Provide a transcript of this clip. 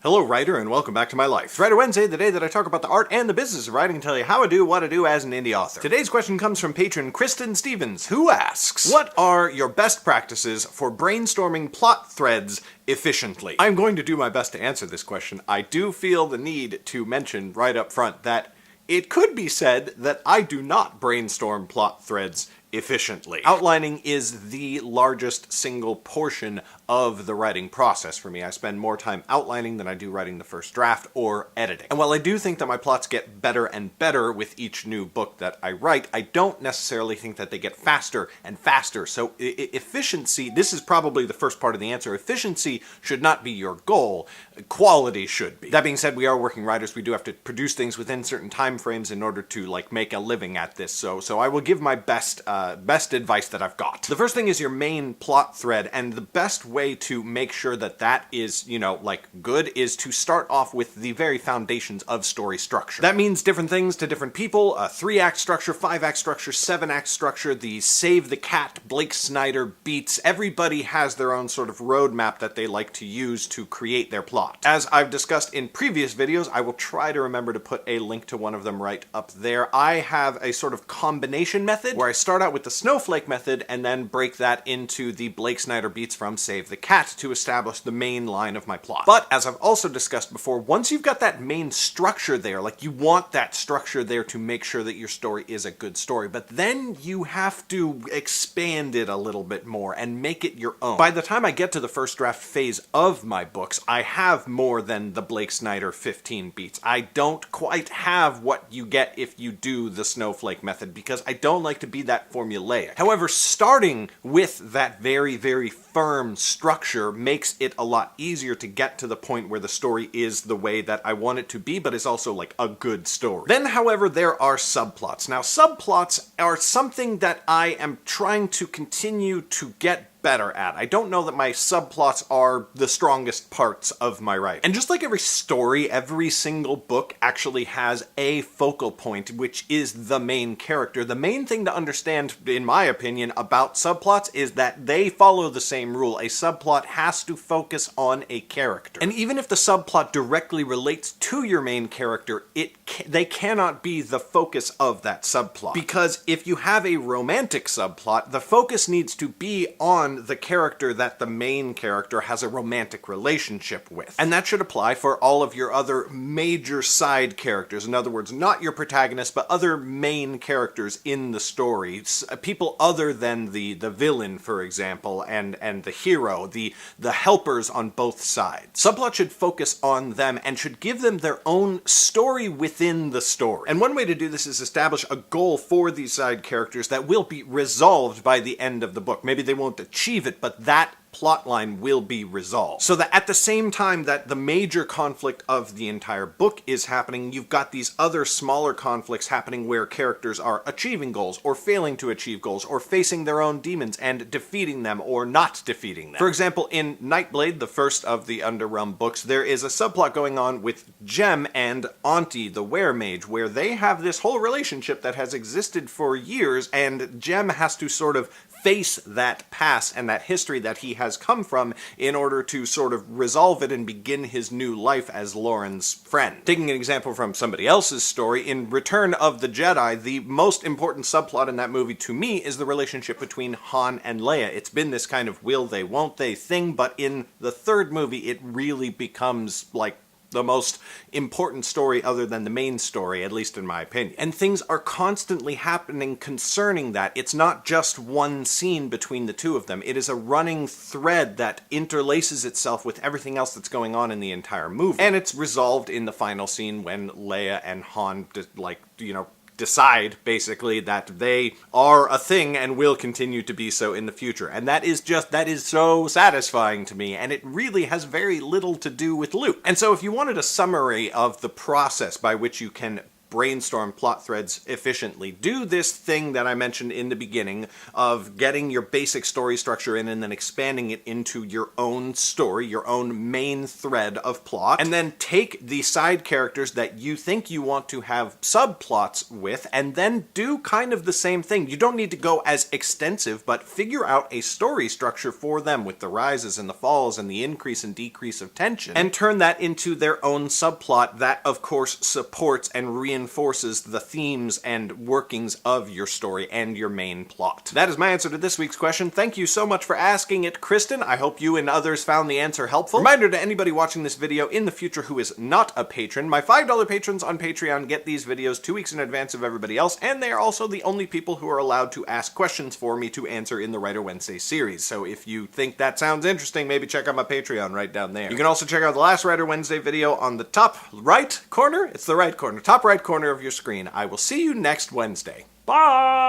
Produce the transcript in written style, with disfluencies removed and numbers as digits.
Hello, writer, and welcome back to my life. Writer Wednesday, the day that I talk about the art and the business of writing and tell you how I do what I do as an indie author. Today's question comes from patron Kristen Stevens, who asks, what are your best practices for brainstorming plot threads efficiently? I'm going to do my best to answer this question. I do feel the need to mention right up front that it could be said that I do not brainstorm plot threads efficiently. Outlining is the largest single portion of the writing process for me. I spend more time outlining than I do writing the first draft or editing. And while I do think that my plots get better and better with each new book that I write, I don't necessarily think that they get faster and faster. So efficiency, this is probably the first part of the answer. Efficiency should not be your goal. Quality should be. That being said, we are working writers. We do have to produce things within certain time frames in order to make a living at this. So I will give my best advice that I've got. The first thing is your main plot thread, and the best way to make sure that that is, good is to start off with the very foundations of story structure. That means different things to different people, a 3-act structure, 5-act structure, 7-act structure, the Save the Cat, Blake Snyder beats. Everybody has their own sort of roadmap that they like to use to create their plot. As I've discussed in previous videos, I will try to remember to put a link to one of them right up there. I have a sort of combination method where I start out with the snowflake method and then break that into the Blake Snyder beats from Save the Cat to establish the main line of my plot. But as I've also discussed before, once you've got that main structure there, you want that structure there to make sure that your story is a good story, but then you have to expand it a little bit more and make it your own. By the time I get to the first draft phase of my books, I have more than the Blake Snyder 15 beats. I don't quite have what you get if you do the snowflake method because I don't like to be that formulaic. However, starting with that very, very firm structure makes it a lot easier to get to the point where the story is the way that I want it to be, but is also a good story. Then, however, there are subplots. Now, subplots are something that I am trying to continue to get better at. I don't know that my subplots are the strongest parts of my writing. And just like every story, every single book actually has a focal point, which is the main character. The main thing to understand, in my opinion, about subplots is that they follow the same rule. A subplot has to focus on a character. And even if the subplot directly relates to your main character, they cannot be the focus of that subplot. Because if you have a romantic subplot, the focus needs to be on the character that the main character has a romantic relationship with. And that should apply for all of your other major side characters. In other words, not your protagonist, but other main characters in the story. People other than the villain, for example, and the hero, the helpers on both sides. Subplot should focus on them and should give them their own story within the story. And one way to do this is establish a goal for these side characters that will be resolved by the end of the book. Maybe they won't achieve it, but that plotline will be resolved. So that at the same time that the major conflict of the entire book is happening, you've got these other smaller conflicts happening where characters are achieving goals, or failing to achieve goals, or facing their own demons and defeating them, or not defeating them. For example, in Nightblade, the first of the Underrealm books, there is a subplot going on with Jem and Auntie, the weremage, where they have this whole relationship that has existed for years, and Jem has to sort of face that past and that history that he has come from in order to sort of resolve it and begin his new life as Lauren's friend. Taking an example from somebody else's story, in Return of the Jedi, the most important subplot in that movie to me is the relationship between Han and Leia. It's been this kind of will they, won't they thing, but in the third movie it really becomes the most important story other than the main story, at least in my opinion. And things are constantly happening concerning that. It's not just one scene between the two of them. It is a running thread that interlaces itself with everything else that's going on in the entire movie. And it's resolved in the final scene when Leia and Han decide, basically, that they are a thing and will continue to be so in the future. And that is so satisfying to me, and it really has very little to do with Luke. And so if you wanted a summary of the process by which you can brainstorm plot threads efficiently. Do this thing that I mentioned in the beginning of getting your basic story structure in and then expanding it into your own story, your own main thread of plot, and then take the side characters that you think you want to have subplots with and then do kind of the same thing. You don't need to go as extensive, but figure out a story structure for them with the rises and the falls and the increase and decrease of tension, and turn that into their own subplot that, of course, supports and reinforces the themes and workings of your story and your main plot. That is my answer to this week's question. Thank you so much for asking it, Kristen. I hope you and others found the answer helpful. Reminder to anybody watching this video in the future who is not a patron, my $5 patrons on Patreon get these videos 2 weeks in advance of everybody else, and they are also the only people who are allowed to ask questions for me to answer in the Writer Wednesday series. So if you think that sounds interesting, maybe check out my Patreon right down there. You can also check out the last Writer Wednesday video on the top right corner. It's the right corner, top right corner of your screen. I will see you next Wednesday. Bye!